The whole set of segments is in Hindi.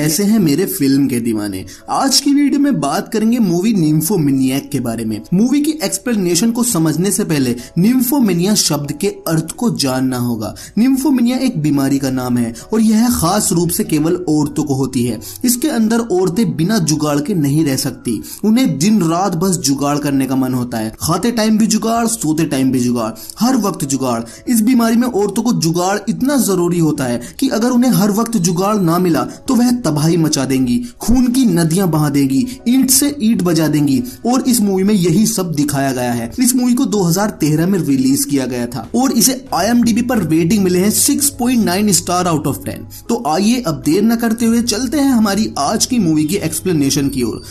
कैसे हैं मेरे फिल्म के दीवाने। आज की वीडियो में बात करेंगे मूवी निम्फोमेनियाक के बारे में। मूवी की एक्सप्लेनेशन को समझने से पहले निम्फोमेनिया शब्द के अर्थ को जानना होगा। निम्फोमेनिया एक बीमारी का नाम है और यह खास रूप से केवल औरतों को होती है। इसके अंदर औरतें बिना जुगाड़ के नहीं रह सकती। उन्हें दिन रात बस जुगाड़ करने का मन होता है। खाते टाइम भी जुगाड़, सोते टाइम भी जुगाड़, हर वक्त जुगाड़। इस बीमारी में औरतों को जुगाड़ इतना जरूरी होता है कि अगर उन्हें हर वक्त जुगाड़ ना मिला तो वह तबाही मचा देंगी, खून की नदियां बहा देंगी, ईंट से ईंट बजा देंगी। और इस मूवी में यही सब दिखाया गया है। इस मूवी को 2013 में रिलीज किया गया था और इसे IMDb पर रेटिंग मिले हैं 6.9 स्टार आउट ऑफ 10। तो आइए अब देर न करते हुए चलते हैं हमारी आज की मूवी की एक्सप्लेनेशन की ओर।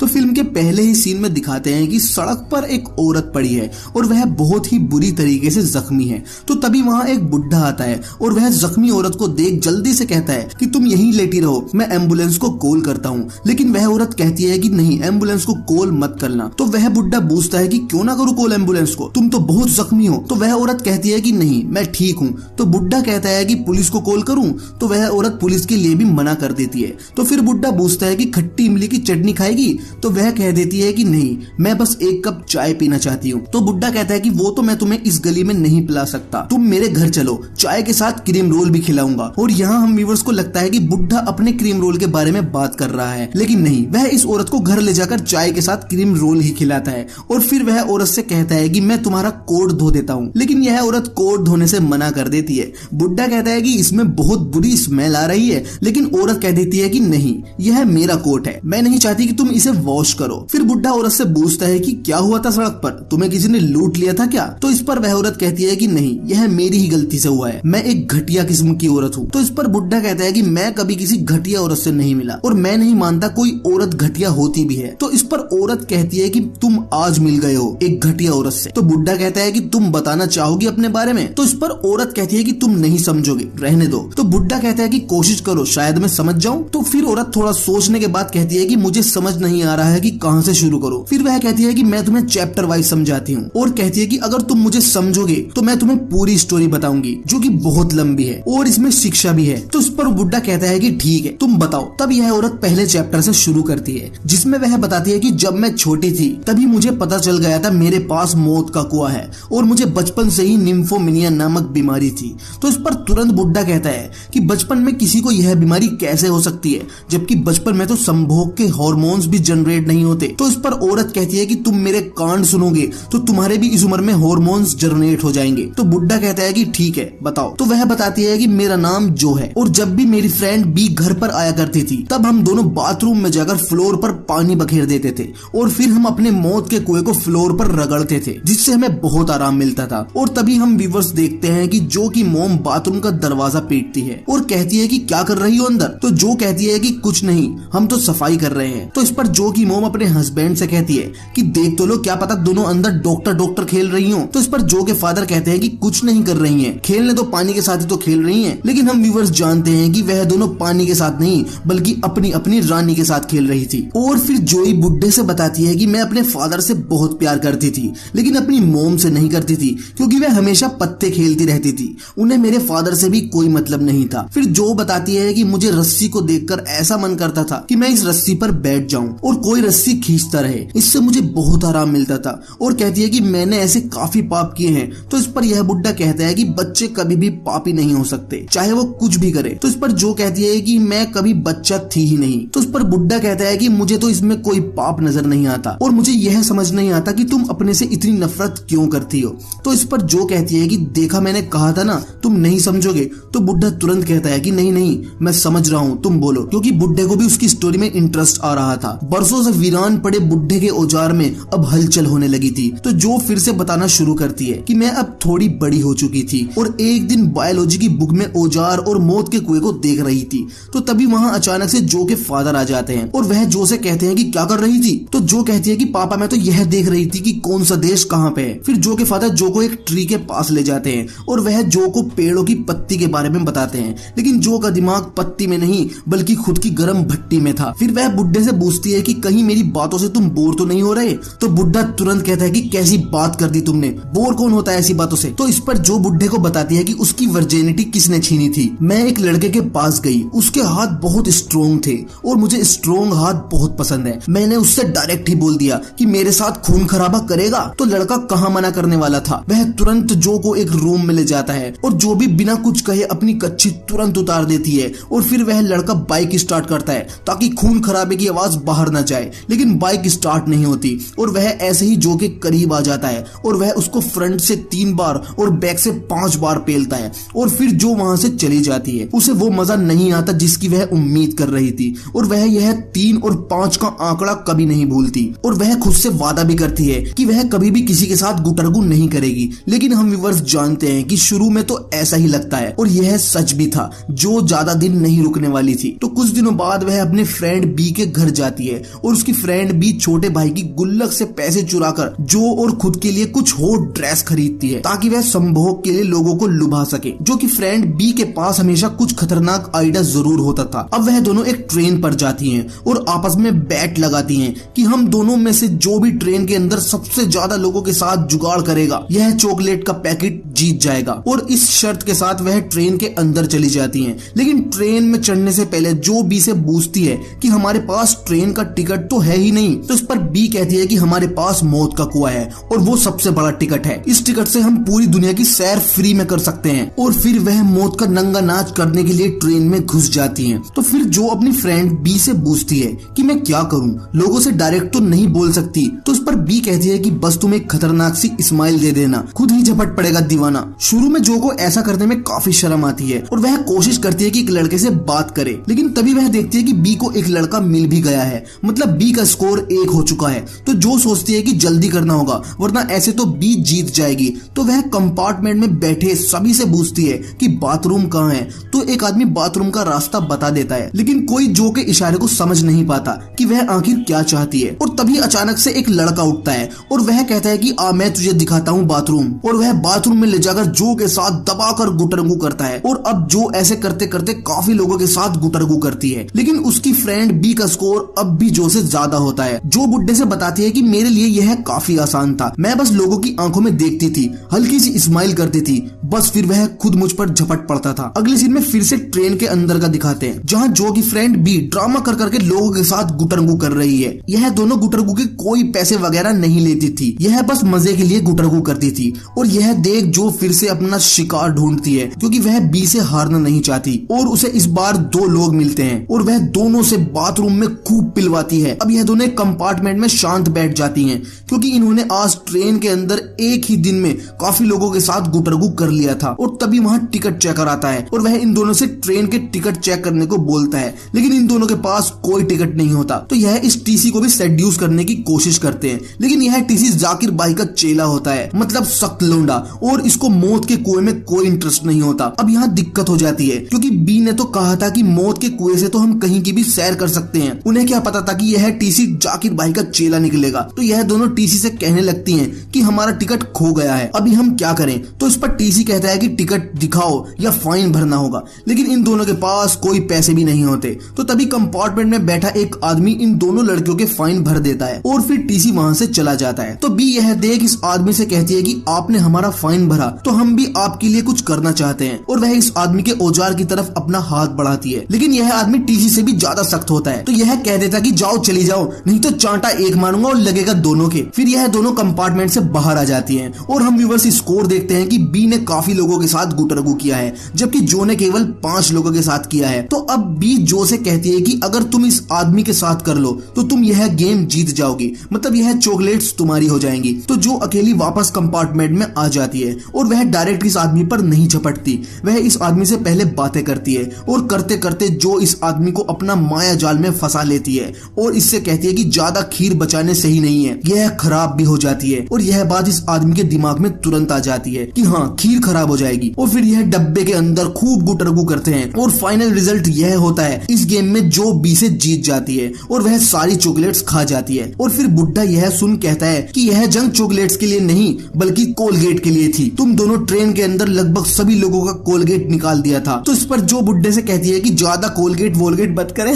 तो फिल्म के पहले ही सीन में दिखाते हैं कि सड़क पर एक औरत पड़ी है और वह बहुत ही बुरी तरीके से जख्मी है। तो तभी वहां एक बुढ़ा आता है और वह जख्मी औरत को देख जल्दी से कहता है कि तुम यहीं लेटी रहो, मैं एम्बुलेंस को कॉल करता हूँ। लेकिन वह औरत कहती है कि नहीं, एम्बुलेंस को कॉल मत करना। तो वह बुढ़ा पूछता है कि क्यों ना करूँ कॉल एम्बुलेंस को, तुम तो बहुत जख्मी हो। तो वह औरत कहती है कि नहीं, मैं ठीक हूँ। तो बुढ़ा कहता है कि पुलिस को कॉल करूँ। तो वह औरत पुलिस के लिए भी मना कर देती है। तो फिर बुढ़ा पूछता है कि खट्टी इमली की चटनी खाएगी। तो वह कह देती है कि नहीं, मैं बस एक कप चाय पीना चाहती हूँ। तो बुड्ढा कहता है कि वो तो मैं तुम्हें इस गली में नहीं पिला सकता, तुम मेरे घर चलो, चाय के साथ क्रीम रोल भी खिलाऊंगा। और यहाँ हम व्यूअर्स को लगता है कि बुड्ढा अपने क्रीम रोल के बारे में बात कर रहा है, लेकिन नहीं, वह इस औरत को घर ले जाकर चाय के साथ क्रीम रोल ही खिलाता है। और फिर वह औरत से कहता है कि मैं तुम्हारा कोट धो देता हूँ। लेकिन यह औरत कोट धोने से मना कर देती है। बुड्ढा कहता है कि इसमें बहुत बुरी स्मेल आ रही है, लेकिन औरत कह देती है कि नहीं, यह मेरा कोट है, मैं नहीं चाहती कि तुम इसे वॉश करो। फिर बुड्ढा औरत से पूछता है कि क्या हुआ था सड़क पर, तुम्हें किसी ने लूट लिया था क्या? तो इस पर वह औरत कहती है कि नहीं, यह मेरी ही गलती से हुआ है, मैं एक घटिया किस्म की औरत हूँ। तो इस पर बुड्ढा कहता है कि मैं कभी किसी घटिया औरत से नहीं मिला और मैं नहीं मानता कोई औरत घटिया होती भी है। तो इस पर औरत कहती है कि तुम आज मिल गए हो एक घटिया औरत से। तो बुड्ढा कहता है कि तुम बताना चाहोगी अपने बारे में? तो इस पर औरत कहती है कि तुम नहीं समझोगे, रहने दो। तो बुड्ढा कहता है कि कोशिश करो, शायद मैं समझ जाऊं। तो फिर औरत थोड़ा सोचने के बाद कहती है कि मुझे समझ नहीं आ रहा है कि कहां से शुरू करो। फिर वह कहती है कि मैं तुम्हें चैप्टर वाइज समझाती हूँ और कहती है कि अगर तुम मुझे समझोगे तो मैं तुम्हें पूरी स्टोरी बताऊंगी, जो कि बहुत लंबी है और इसमें शिक्षा भी है। तो इस पर बुड्ढा कहता है कि ठीक है, तुम बताओ। तब यह औरत पहले चैप्टर से शुरू करती है, जिसमें वह बताती है कि जब मैं छोटी थी तभी मुझे पता चल गया था मेरे पास मौत का कुआं है और मुझे बचपन से ही निम्फोमेनिया नामक बीमारी थी। तो इस पर तुरंत बुड्ढा कहता है कि बचपन में किसी को यह बीमारी कैसे हो सकती है, जबकि बचपन में तो संभोग के हार्मोन्स भी जनरेट नहीं होते। तो इस पर औरत कहती है कि तुम मेरे कांड सुनोगे तो तुम्हारे भी इस उम्र में हार्मोन्स जनरेट हो जाएंगे। तो बुड्ढा कहता है कि ठीक है, बताओ। तो वह बताती है कि मेरा नाम जो है और जब भी मेरी फ्रेंड बी घर पर आया करती थी तब हम दोनों बाथरूम में जाकर फ्लोर पर पानी बखेर देते थे और फिर हम अपने मौत के कुएं को फ्लोर पर रगड़ते थे, जिससे हमें बहुत आराम मिलता था। और तभी हम व्यूअर्स देखते हैं कि जो की मोम बाथरूम का दरवाजा पीटती है और कहती है कि क्या कर रही हो अंदर? तो जो कहती है कि कुछ नहीं, हम तो सफाई कर रहे हैं। तो इस पर जो की मोम अपने हस्बैंड से कहती है कि देख तो लो, क्या पता दोनों अंदर डॉक्टर डॉक्टर खेल रही हो। तो इस पर जो के फादर कहते हैं कि कुछ नहीं कर रही हैं, खेलने तो पानी के साथ ही तो खेल रही हैं। लेकिन हम व्यूअर्स जानते हैं कि वह दोनों पानी के साथ नहीं बल्कि अपनी अपनी रानी के साथ खेल रही थी। और फिर जोई बुड्ढे से बताती है कि मैं अपने फादर से बहुत प्यार करती थी, लेकिन अपनी मोम से नहीं करती थी क्योंकि वह हमेशा पत्ते खेलती रहती थी, उन्हें मेरे फादर से भी कोई मतलब नहीं था। फिर जो बताती है कि मुझे रस्सी को देखकर ऐसा मन करता था कि मैं इस रस्सी पर बैठ जाऊं और कोई रस्सी खींचता रहे, इससे मुझे बहुत आराम मिलता था। और कहती है कि मैंने ऐसे काफी पाप किए हैं। तो इस पर यह बुड्ढा कहता है कि बच्चे कभी भी पापी नहीं हो सकते, चाहे वो कुछ भी करे। तो इस पर जो कहती है कि मैं कभी बच्चा थी ही नहीं। तो इस पर बुड्ढा कहता है कि मुझे तो इसमें कोई पाप नजर नहीं आता और मुझे यह समझ नहीं आता कि तुम अपने से इतनी नफरत क्यों करती हो। तो इस पर जो कहती है कि देखा, मैंने कहा था ना तुम नहीं समझोगे। तो बुड्ढा तुरंत कहता है कि नहीं नहीं, मैं समझ रहा हूँ, तुम बोलो। क्योंकि बुड्ढे को भी उसकी स्टोरी में इंटरेस्ट आ रहा था। बरसों से वीरान पड़े बुड्ढे के औजार में अब हलचल होने लगी थी। तो जो फिर से बताना शुरू करती है कि मैं अब थोड़ी बड़ी हो चुकी थी और एक दिन बायोलॉजी की बुक में औजार और मौत के कुएं को देख रही थी। तो तभी वहां अचानक से जो के फादर आ जाते हैं और वह जो से कहते कहते हैं कि क्या कर रही थी, तो जो कहती है कि पापा मैं तो यह देख रही थी कि कौन सा देश कहाँ पे है। फिर जो के फादर जो को एक ट्री के पास ले जाते हैं और वह जो को पेड़ों की पत्ती के बारे में बताते हैं, लेकिन जो का दिमाग पत्ती में नहीं बल्कि खुद की गर्म भट्टी में था। फिर वह बुड्ढे से पूछती है कि कहीं मेरी बातों से तुम बोर तो नहीं हो रहे, तो बुड्ढा तुरंत कहता है कि कैसी बात कर दी तुमने, बोर कौन होता है ऐसी बातों से। तो इस पर जो बुड्ढे को बताती है कि उसकी वर्जिनिटी किसने छीनी थी। मैं एक लड़के के पास गई, उसके हाथ बहुत स्ट्रोंग थे और मुझे स्ट्रोंग हाथ बहुत पसंद है। मैंने उससे डायरेक्ट ही बोल दिया कि मेरे साथ खून खराबा करेगा, तो लड़का कहाँ मना करने वाला था। वह तुरंत जो को एक रूम में ले जाता है और जो भी बिना कुछ कहे अपनी कच्छी तुरंत उतार देती है और फिर वह लड़का बाइक स्टार्ट करता है ताकि खून खराबे की आवाज बाहर न जाए, लेकिन बाइक स्टार्ट नहीं होती और वह ऐसे ही जो के करीब आ जाता है और वह उसको फ्रंट से 3 बार और बैक से 5 बार पेलता है और फिर जो वहां से चली जाती है। उसे वो मजा नहीं आता जिसकी वह उम्मीद कर रही थी और वह यह 3 और 5 का आंकड़ा कभी नहीं भूलती और वह खुद से वादा भी करती है कि वह कभी भी किसी के साथ गुटरगु नहीं करेगी। लेकिन हम व्यूअर्स जानते हैं कि शुरू में तो ऐसा ही लगता है और यह सच भी था। जो ज्यादा दिन नहीं रुकने वाली थी, तो कुछ दिनों बाद वह अपने फ्रेंड बी के घर जाती है और उसकी फ्रेंड बी छोटे भाई की गुल्लक से पैसे चुराकर जो और खुद के लिए कुछ हॉट ड्रेस खरीदती है ताकि वह संभोग के लिए लोगों को लुभा सके। जो कि फ्रेंड बी के पास हमेशा कुछ खतरनाक आइडिया जरूर होता था। अब वह दोनों एक ट्रेन पर जाती हैं और आपस में बैट लगाती हैं कि हम दोनों में से जो भी ट्रेन के अंदर सबसे ज्यादा लोगों के साथ जुगाड़ करेगा यह चॉकलेट का पैकेट जीत जाएगा। और इस शर्त के साथ वह ट्रेन के अंदर चली जाती हैं। लेकिन ट्रेन में चढ़ने से पहले जो बी से पूछती है कि हमारे पास ट्रेन का टिकट तो है ही नहीं, तो इस पर बी कहती है कि हमारे पास मौत का कुआं है और वो सबसे बड़ा टिकट है। इस टिकट से हम पूरी दुनिया की सैर फ्री में कर सकते हैं। और फिर वह मौत का नंगा नाच करने के लिए ट्रेन में घुस जाती हैं। तो फिर जो अपनी फ्रेंड बी से पूछती है कि मैं क्या करूं, लोगों से डायरेक्ट तो नहीं बोल सकती, तो इस पर बी कहती है कि बस तुम एक खतरनाक सी स्माइल दे देना, खुद ही झपट पड़ेगा दीवाना। शुरू में जो को ऐसा करने में काफी शर्म आती है और वह कोशिश करती है कि एक लड़के से बात करे, लेकिन तभी वह देखती है कि बी को एक लड़का मिल भी गया है, मतलब बी का स्कोर 1 हो चुका है। तो जो सोचती है कि जल्दी करना होगा वरना ऐसे तो बी जीत जाएगी। तो वह कंपार्टमेंट में बैठे सभी से पूछती है कि बाथरूम कहाँ है, तो एक आदमी बाथरूम का रास्ता बता देता है, लेकिन कोई जो के इशारे को समझ नहीं पाता कि वह आखिर क्या चाहती है। और तभी अचानक से एक लड़का उठता है और वह कहता है कि आ मैं तुझे दिखाता हूँ बाथरूम, और वह बाथरूम में ले जाकर जो के साथ दबाकर गुटरगू करता है। और अब जो ऐसे करते करते काफी लोगों के साथ गुटरगू करती है, लेकिन उसकी फ्रेंड बी का स्कोर अब भी जो से ज्यादा होता है। जो बुड्ढे से बताती है कि मेरे लिए यह काफी आसान था, मैं बस लोगों की आंखों में देखती थी, हल्की सी स्माइल करती थी, बस फिर वह खुद मुझ पर झपट पड़ता था। अगले सीन में फिर से ट्रेन के अंदर का दिखाते हैं जहाँ जो की फ्रेंड बी ड्रामा कर करके लोगों के साथ गुटरगू कर रही है। यह दोनों गुटरगू के कोई पैसे वगैरह नहीं लेती थी, यह बस मजे के लिए गुटरगू करती थी। और यह देख जो फिर से अपना शिकार ढूंढती है क्योंकि वह बी से हारना नहीं चाहती। और उसे इस बार 2 लोग मिलते हैं और वह दोनों से बाथरूम में खूब पिलवाती है। अब यह दोनों कंपार्टमेंट में शांत बैठ जाती हैं क्योंकि इन्होंने आज ट्रेन के अंदर एक ही दिन में काफी लोगों के साथ गुटरगू कर लिया था। और तभी वहां टिकट चेकर आता है और वह इन दोनों से ट्रेन के टिकट चेक करने को बोलता है, लेकिन इन दोनों के पास कोई टिकट नहीं होता। तो यह इस टीसी को भी सेड्यूस करने की कोशिश करते हैं, लेकिन यह टीसी जाकिर भाई का चेला होता है, मतलब सख्त लोंडा, और इसको मौत के कुएं में कोई इंटरेस्ट नहीं होता। अब यहाँ दिक्कत हो जाती है क्योंकि बी ने तो कहा था कि मौत के कुएं से तो हम कहीं की भी सैर कर सकते हैं। उन्हें क्या पता था कि यह टीसी जाकिर भाई का चेला निकलेगा। तो यह दोनों टीसी से कहने लगती हैं कि हमारा टिकट खो गया है, अभी हम क्या करें। तो इस पर टीसी कहता है कि टिकट दिखाओ या फाइन भरना होगा, लेकिन इन दोनों के पास कोई पैसे भी नहीं होते। तो तभी कंपार्टमेंट में बैठा एक आदमी इन दोनों लड़कियों के फाइन भर देता है और फिर टीसी वहां से चला जाता है। तो बी यह देख इस आदमी से कहती है कि आपने हमारा फाइन भरा तो हम भी आपके लिए कुछ करना चाहते हैं। और वह इस आदमी के औजार की तरफ अपना हाथ बढ़ाती है, लेकिन यह आदमी टीसी से भी ज्यादा सख्त होता है। तो यह कह देता कि जाओ चली जाओ, नहीं तो चांटा एक मारूंगा और लगेगा दोनों के। फिर यह दोनों कंपार्टमेंट से बाहर आ जाती हैं और हम व्यूअर्स स्कोर देखते हैं कि बी ने काफी लोगों के साथ गुटरगू किया है जबकि जो ने केवल 5 लोगों के साथ किया है। तो अब बी जो से कहती है कि अगर तुम इस आदमी के साथ कर लो तो तुम यह गेम जीत जाओगी, मतलब यह चॉकलेट्स तुम्हारी हो जाएंगी। तो जो अकेली वापस कंपार्टमेंट में आ जाती है और वह डायरेक्ट इस आदमी पर नहीं झपटती। वह इस आदमी से पहले बातें करती है और करते करते जो इस आदमी को अपना माया जाल में फंसा लेती है और इससे कहती है कि ज्यादा खीर बचाने सही नहीं है, यह खराब भी हो जाती है। और यह बात इस आदमी के दिमाग में तुरंत आ जाती है कि हाँ, खीर खराब हो जाएगी। और फिर यह डब्बे के अंदर खूब गुटरगू करते हैं और फाइनल रिजल्ट यह होता है इस गेम में जो बी से जीत जाती है और वह सारी चॉकलेट्स खा जाती है। और फिर बुड्ढा यह सुन कहता है कि यह जंग चॉकलेट्स के लिए नहीं बल्कि कोलगेट के लिए थी। तुम दोनों ट्रेन के अंदर लगभग सभी लोगों का कोलगेट निकाल दिया था। तो इस पर जो बुड्ढे से कहती है कि ज्यादा कोलगेट वोलगेट बत करे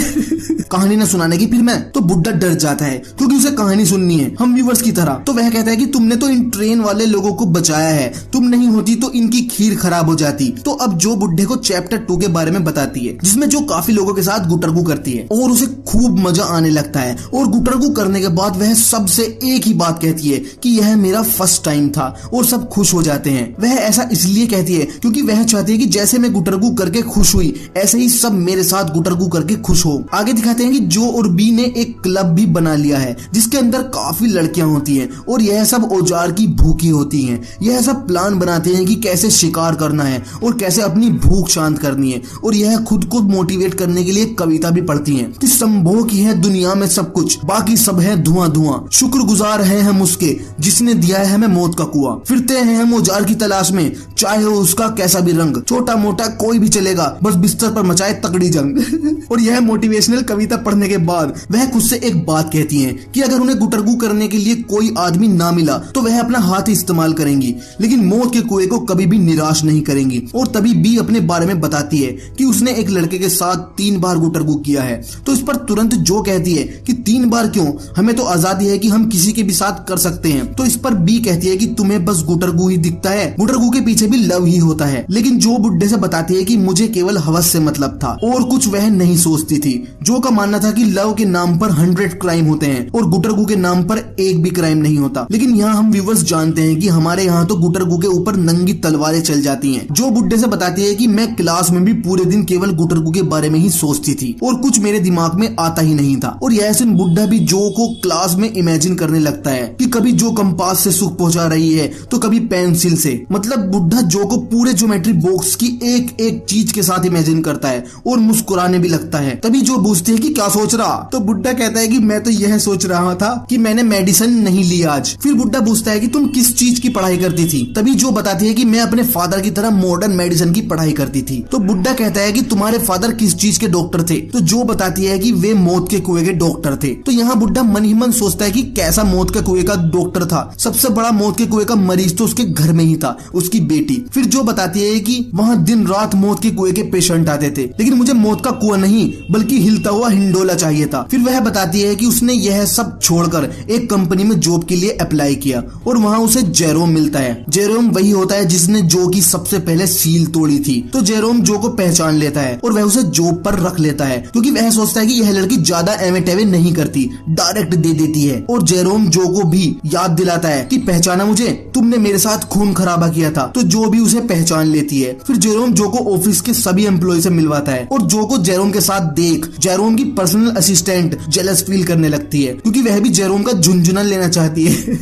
कहानी न सुनाने की फिर मैं। तो बुड्ढा डर जाता है क्योंकि उसे कहानी सुननी है हम व्यूअर्स की तरह। तो वह कहता है कि तुमने तो इन ट्रेन वाले लोगों को बचाया है, तुम नहीं होती तो इनकी खीर खराब हो जाती। तो अब जो बुड्ढे को चैप्टर 2 के बारे में बताती है जिसमें जो काफी लोगों के साथ गुटरगू करती है और उसे खूब मजा आने लगता है। और गुटरगू करने के बाद वह सबसे एक ही बात कहती है कि यह मेरा फर्स्ट टाइम था और सब खुश हो जाते हैं। वह ऐसा इसलिए कहती है क्योंकि वह चाहती है कि जैसे मैं गुटरगू करके खुश हुई ऐसे ही सब मेरे साथ गुटरगू करके खुश हो। आगे दिखाते हैं कि जो और बी ने एक क्लब भी बना लिया है जिसके अंदर काफी लड़कियां होती हैं और यह सब औजार की भूखी होती हैं। यह सब प्लान बनाते हैं कि कैसे शिकार करना है और कैसे अपनी भूख शांत करनी है। और यह खुद को मोटिवेट करने के लिए कविता भी पढ़ती हैं कि संभोग ही है दुनिया में सब कुछ, बाकी सब है धुआं धुआं। शुक्रगुजार हैं हम उसके जिसने दिया है हमें मौत का कुआं। फिरते हैं हम औजार की तलाश में चाहे हो उसका कैसा भी रंग, छोटा मोटा कोई भी चलेगा बस बिस्तर पर मचाए तगड़ी जंग। और यह मोटिवेशनल कविता पढ़ने के बाद वह खुद से एक बात कहती हैं कि अगर उन्हें गुटरगू करने के लिए कोई आदमी ना मिला तो वह अपना हाथ ही इस्तेमाल करेंगी, लेकिन मौत के कुएं को कभी भी निराश नहीं करेंगी। और तभी बी अपने बारे में बताती है कि उसने एक लड़के के साथ 3 बार गुटरगू किया है। तो इस पर तुरंत जो कहती है कि 3 बार क्यों, हमें तो आजादी है कि हम किसी के भी साथ कर सकते हैं। तो इस पर बी कहती है कि तुम्हें बस गुटरगू ही दिखता है, गुटरगू के पीछे भी लव ही होता है। लेकिन जो बुड्ढे से बताती है कि मुझे केवल हवस से मतलब था और कुछ वह नहीं सोचती थी। जो का मानना था कि लव के नाम पर 100 क्राइम होते हैं और गुटरगू के नाम पर एक भी क्राइम नहीं होता। लेकिन यहाँ हम व्यूअर्स जानते हैं कि हमारे यहाँ तो गुटरगू के ऊपर नंगी तलवारें चल जाती हैं। जो बुड्ढे से बताती है कि मैं क्लास में भी पूरे दिन केवल गुटरगू के बारे में ही सोचती थी और कुछ मेरे दिमाग में आता ही नहीं था। और यह सुन बुड्ढा भी जो को क्लास में इमेजिन करने लगता है कि कभी जो कंपास से सुख पहुंचा रही है तो कभी पेंसिल से। मतलब बुड्ढा जो को पूरे ज्योमेट्री बॉक्स की एक एक चीज के साथ इमेजिन करता है और मुस्कुराने भी लगता है। तभी जो पूछती है कि क्या सोच रहा, तो बुड्ढा कहता है कि मैं तो यह सोच रहा था कि मैंने मेडिसिन नहीं ली आज। फिर बुड्ढा पूछता है कि तुम किस चीज की पढ़ाई करती थी। तभी जो बताती है कि मैं अपने फादर की तरह मॉडर्न मेडिसिन की पढ़ाई करती थी। तो बुड्ढा कहता है कि तुम्हारे फादर किस चीज के डॉक्टर थे। तो जो बताती है कि वे मौत के कुएं के डॉक्टर थे। तो यहाँ बुड्ढा मन ही मन सोचता है कि कैसा मौत के कुएं का डॉक्टर था। सबसे बड़ा मौत के कुएं का मरीज तो उसके घर में ही था, उसकी बेटी। फिर जो बताती है कि वहाँ दिन रात मौत के कुएं के पेशेंट आते थे, लेकिन मुझे मौत का कुआं नहीं बल्कि हिलता हुआ हिंडोला चाहिए था। फिर वह बताती है कि उसने यह सब छोड़कर एक कंपनी में जॉब के लिए अप्लाई किया और वहाँ उसे जेरोम मिलता है। जेरोम वही होता है जिसने जो की सबसे पहले सील तोड़ी थी। तो जेरोम जो को पहचान लेता है और वह उसे जॉब पर रख लेता है क्योंकि वह सोचता है कि यह लड़की ज्यादा एवे टेवे नहीं करती, डायरेक्ट दे देती है। और जेरोम जो को भी याद दिलाता है कि पहचाना मुझे, तुमने मेरे साथ खून खराबा किया था। तो जो भी उसे पहचान लेती है। फिर जेरोम जो को ऑफिस के सभी एम्प्लॉय से मिलवाता है और जो को जेरोम के साथ देख जेरोम की पर्सनल असिस्टेंट जेलस फील करने लगती है क्योंकि वह भी जेरोम का झुंझुना लेना चाहती है।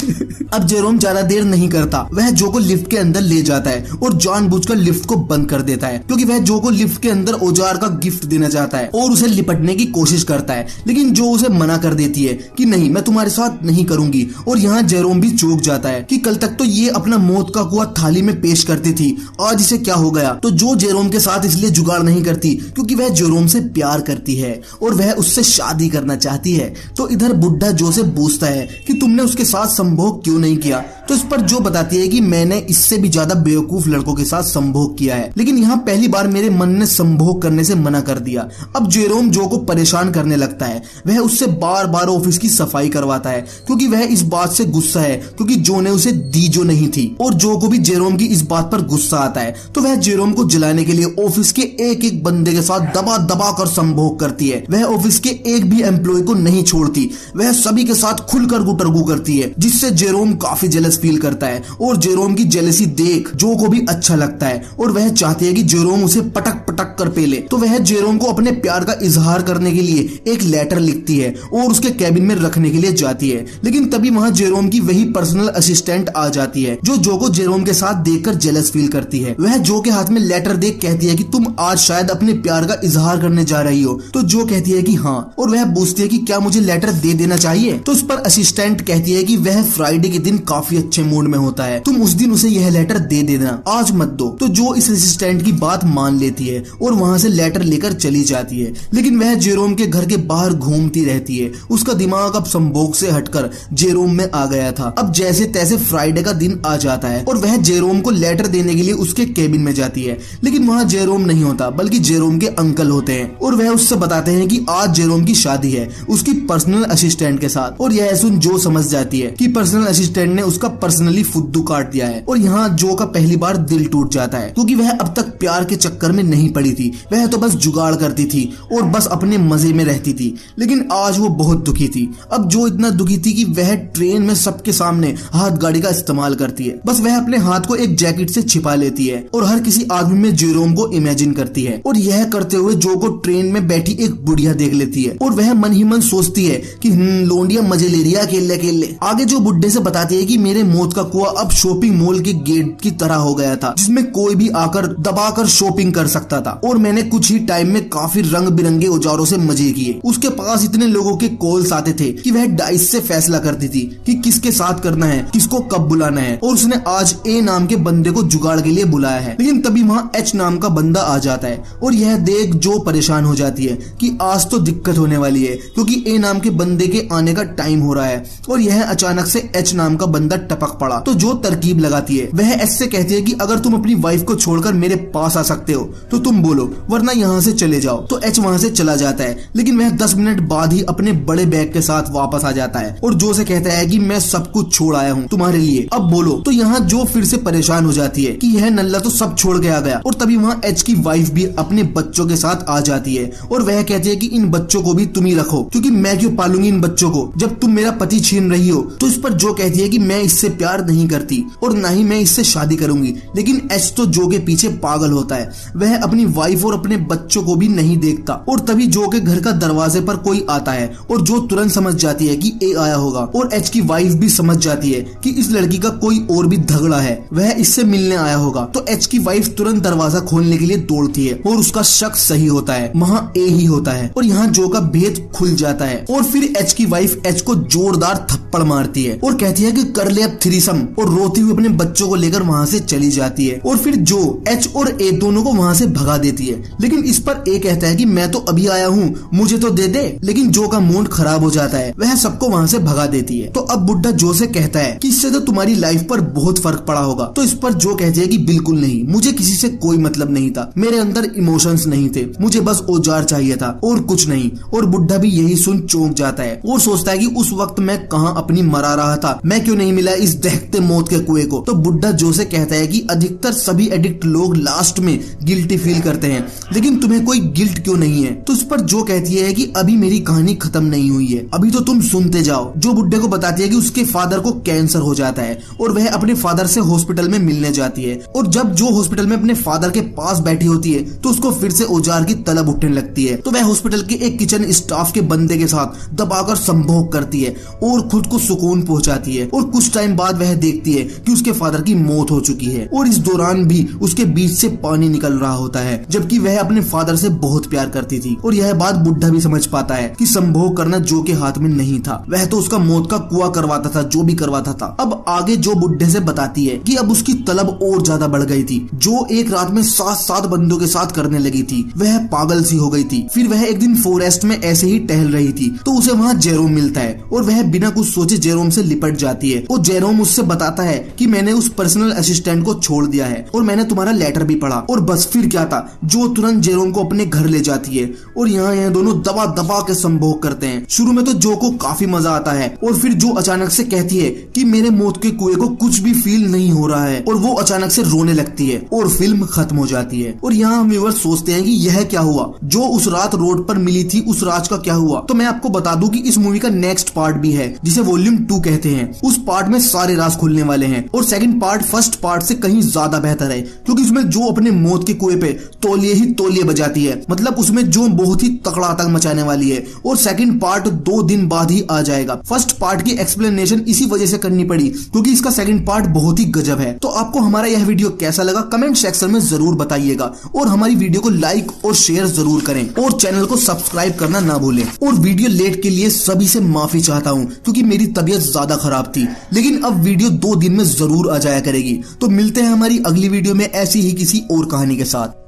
अब जेरोम ज्यादा देर नहीं करता, वह जो को लिफ्ट के अंदर ले जाता है और जानबूझकर लिफ्ट को बंद कर देता है क्योंकि वह जो को लिफ्ट के अंदर औजार का गिफ्ट देना चाहता है और उसे लिपटने की कोशिश करता है। लेकिन जो उसे मना कर देती है कि नहीं, मैं तुम्हारे साथ नहीं करूंगी। और यहाँ जेरोम भी चौंक जाता है कि कल तक तो ये अपना मौत का कुआं थाली में पेश करती थी, आज इसे क्या हो गया। तो जो जेरोम के साथ इसलिए जुगाड़ नहीं करती क्योंकि वह जेरोम से प्यार करती है और वह उससे शादी करना चाहती है। तो इधर बुड्ढा जो से पूछता है कि तुमने उसके साथ संभोग क्यों नहीं किया। तो इस पर जो बताती है कि मैंने इससे भी ज्यादा बेवकूफ लड़कों के साथ संभोग किया है, लेकिन यहाँ पहली बार मेरे मन ने संभोग करने से मना कर दिया। अब जेरोम जो को परेशान करने लगता है। वह उससे बार बार ऑफिस की सफाई करवाता है क्योंकि वह इस बात से गुस्सा है क्योंकि जो ने उसे दी जो नहीं थी। और जो को भी जेरोम की इस बात पर गुस्सा आता है तो वह जेरोम को जलाने के लिए ऑफिस के एक एक बंदे के साथ दबा दबा कर संभोग करती है। वह ऑफिस के एक भी एम्प्लॉय को नहीं छोड़ती, वह सभी के साथ खुलकर गुटरगू करती है जिससे जेरोम काफी जेलस फील करता है और जेरोम की जेलसी देख जो को भी अच्छा लगता है और वह चाहती है कि जेरोम उसे पटक पटक कर पेले। तो वह जेरोम को अपने प्यार का इजहार करने के लिए एक लेटर लिखती है और उसके कैबिन में रखने के लिए जाती है। लेकिन तभी वहां जेरोम की वही पर्सनल असिस्टेंट आ जाती है जो को जेरोम के साथ देखकर जेलस फील करती है। वह जो के हाथ में लेटर देख कहती है कि तुम आज शायद अपने प्यार का इजहार करने जा रही हो। तो जो कहती है कि हाँ, और वह पूछती है कि क्या मुझे लेटर दे देना चाहिए। तो उस पर असिस्टेंट कहती है कि वह फ्राइडे के दिन काफी अच्छे मूड में होता है, तुम उस दिन उसे यह लेटर दे देना, आज मत दो। तो जो इस असिस्टेंट की बात मान लेती है और वहां से लेटर लेकर चली जाती है। लेकिन वह जेरोम के घर के बाहर घूमती रहती है। उसका दिमाग अब संभोग से हटकर जेरोम में आ गया था। अब जैसे तैसे फ्राइडे का दिन आ जाता है और वह जेरोम को लेटर देने के लिए उसके केबिन में जाती है। लेकिन वहाँ जेरोम नहीं होता बल्कि जेरोम के अंकल होते हैं और वह उससे बताते हैं कि आज जेरोम की शादी है उसकी पर्सनल असिस्टेंट के साथ। और यह सुन जो समझ जाती है कि पर्सनल असिस्टेंट ने उसका पर्सनली फुद्दू काट दिया है। और यहाँ जो का पहली बार दिल टूट जाता है क्योंकि वह अब तक प्यार के चक्कर में नहीं पड़ी थी। वह तो बस जुगाड़ करती थी और बस अपने मजे में रहती थी। लेकिन आज वो बहुत दुखी थी। अब जो इतना दुखी थी कि वह ट्रेन में सबके सामने हाथ गाड़ी का इस्तेमाल करती है। बस वह अपने हाथ को एक जैकेट से छिपा लेती है और हर किसी आदमी में जेरोम को इमेजिन करती है। और यह करते हुए जो को ट्रेन में बैठी एक बुढ़िया देख लेती है और वह मन ही मन सोचती है कि लोंडिया मजे ले रही है अकेले अकेले। आगे जो बुढ़े से बताती है कि मेरे मौत का कुआं अब शॉपिंग मॉल के गेट की तरह हो गया था जिसमें कोई भी आकर दबाकर शॉपिंग कर सकता था और मैंने कुछ ही टाइम में काफी रंग बिरंगे औजारों से मजे किए। उसके पास इतने लोगों के कॉल्स आते थे कि वह डाइस से फैसला करती थी कि किसके साथ करना है, किसको कब बुलाना है। और उसने आज ए नाम के बंदे को जुगाड़ के लिए बुलाया है। लेकिन तभी वहाँ एच नाम का बंदा आ जाता है और यह देख जो परेशान हो जाती है कि आज तो दिक्कत होने वाली है क्योंकि ए नाम के बंदे के आने का टाइम हो रहा है। और यह अचानक से एच नाम का बंदा टपक पड़ा। तो जो तरकीब लगाती है वह एच से कहती है कि अगर तुम अपनी वाइफ को छोड़कर मेरे पास आ सकते हो तो तुम बोलो, वरना यहाँ से चले जाओ। तो एच वहाँ से चला जाता है। लेकिन वह 10 मिनट बाद ही अपने बड़े बैग के साथ वापस आ जाता है और जो से कहता है कि मैं सब कुछ छोड़ आया हूँ तुम्हारे लिए, अब बोलो। तो यहाँ जो फिर से परेशान हो जाती है कि यह नल्ला तो सब छोड़ के आ गया। और तभी वहाँ एच की वाइफ भी अपने बच्चों के साथ आ जाती है और वह कहती है कि इन बच्चों को भी तुम ही रखो क्योंकि मैं क्यों पालूंगी इन बच्चों को जब तुम मेरा पति छीन रही हो। तो इस पर जो कहती है कि मैं इससे प्यार नहीं करती और ना ही मैं इससे शादी करूंगी। लेकिन एच तो जो के पीछे पागल होता है। वह अपनी वाइफ और अपने बच्चों को भी नहीं देखता। और तभी जो के घर का दरवाजे पर कोई आता है और जो तुरंत समझ जाती है कि ए आया होगा। और एच की वाइफ भी समझ जाती है कि इस लड़की का कोई और भी झगड़ा है, वह इससे मिलने आया होगा। तो एच की वाइफ तुरंत दरवाजा खोलने के लिए दौड़ती है और उसका शक सही होता है, वहाँ ए ही होता है। और यहाँ जो का भेद खुल जाता है और फिर एच की वाइफ एच को जोरदार थप्पड़ मारती है और कहती है कि कर ले अब थ्रीसम, और रोती हुई अपने बच्चों को लेकर वहाँ से चली जाती है। और फिर जो एच और ए दोनों को वहाँ से भगा देती है। लेकिन इस पर ए कहता है कि मैं तो अभी आया हूँ, मुझे तो दे दे। लेकिन जो का मूड खराब हो जाता है, वह सबको वहाँ से भगा देती है। तो अब बुड्ढा जो से कहता है कि इससे तो तुम्हारी लाइफ पर बहुत फर्क पड़ा होगा। तो इस पर जो कहती है कि बिल्कुल नहीं, मुझे किसी से कोई मतलब नहीं था, मेरे अंदर इमोशंस नहीं थे, मुझे बस औजार चाहिए था और कुछ नहीं। और बुड्ढा भी यही सुन चौंक जाता है और सोचता है कि उस वक्त मैं कहाँ अपनी मरा रहा था, मैं क्यों नहीं मिला इस दहकते मौत के कुएं को। तो बुड्ढा जो से कहता है कि अधिकतर सभी एडिक्ट लोग लास्ट में गिल्टी फील करते हैं, लेकिन तुम्हें कोई गिल्ट क्यों नहीं है। तो इस पर जो कहती है कि अभी मेरी कहानी खत्म नहीं हुई है, अभी तो तुम सुनते जाओ। जो बुड्ढे को बताती है कि उसके फादर को कैंसर हो जाता है और वह अपने फादर से हॉस्पिटल में मिलने जाती है। और जब जो हॉस्पिटल में अपने फादर के पास बैठी होती है तो उसको फिर से औजार की तलब उठने लगती है। तो वह हॉस्पिटल के एक किचन स्टाफ के बंदे के साथ दबाकर संभोग करती है और खुद को सुकून पहुंचाती है। और कुछ टाइम बाद वह देखती है कि उसके फादर की मौत हो चुकी है और इस दौरान भी उसके बीच से पानी निकल रहा होता है, जबकि वह अपने फादर से बहुत प्यार करती थी। और यह बात बुड्ढा भी समझ पाता है कि संभोग करना जो के हाथ में नहीं था, वह तो उसका मौत का कुआं करवाता था, जो भी करवाता था। अब आगे जो बुड्ढे से बताती है कि अब उसकी तलब और ज्यादा बढ़ गई थी। जो एक रात में 7 बंदों के साथ करने लगी थी, वह पागल सी हो गई थी। फिर वह एक दिन फॉरेस्ट में ऐसे ही टहल रही थी तो उसे वहाँ जेरोम मिलता है और वह बिना कुछ सोचे जेरोम से लिपट जाती है। और जेरोम उससे बताता है कि मैंने उस पर्सनल असिस्टेंट को छोड़ दिया है और मैंने तुम्हारा लेटर भी पढ़ा। और बस फिर क्या था, जो तुरंत जेरोम को अपने घर ले जाती है और यहाँ यह दोनों दबा दबा के संभोग करते हैं। शुरू में तो जो को काफी मजा आता है और फिर जो अचानक से कहती है कि मेरे मौत के कुएं को कुछ भी फील नहीं हो रहा है और वो अचानक से रोने लगती है और फिल्म खत्म हो जाती है। और यहाँ हम व्यूअर्स सोचते हैं कि यह क्या हुआ, जो उस रात रोड पर मिली थी उस राज का क्या हुआ। तो मैं आपको बता दूं कि इस मूवी का नेक्स्ट पार्ट भी है जिसे वॉल्यूम 2 कहते हैं। उस पार्ट में सारे राज खुलने वाले हैं। और सेकंड पार्ट फर्स्ट पार्ट से कहीं ज्यादा बेहतर है, क्योंकि उसमें जो अपने मौत के कुएं पे तौलिए ही तौलिए बजाती है, मतलब उसमें जो बहुत ही तगड़ा आतंक मचाने वाली है। और सेकंड पार्ट 2 दिन बाद ही आ जाएगा। फर्स्ट पार्ट की एक्सप्लेनेशन इसी वजह से करनी पड़ी क्योंकि इसका सेकंड पार्ट बहुत ही गजब है। तो आपको हमारा यह वीडियो कैसा लगा कमेंट सेक्शन में जरूर बताइएगा, और हमारी वीडियो को लाइक और शेयर जरूर करें, और चैनल को सब्सक्राइब करना ना भूलें। और वीडियो लेट के लिए सभी से माफी चाहता हूं क्योंकि मेरी तबीयत ज्यादा खराब थी, लेकिन अब वीडियो 2 दिन में जरूर आ जाया करेगी। तो मिलते हैं हमारी अगली वीडियो में ऐसी ही किसी और कहानी के साथ।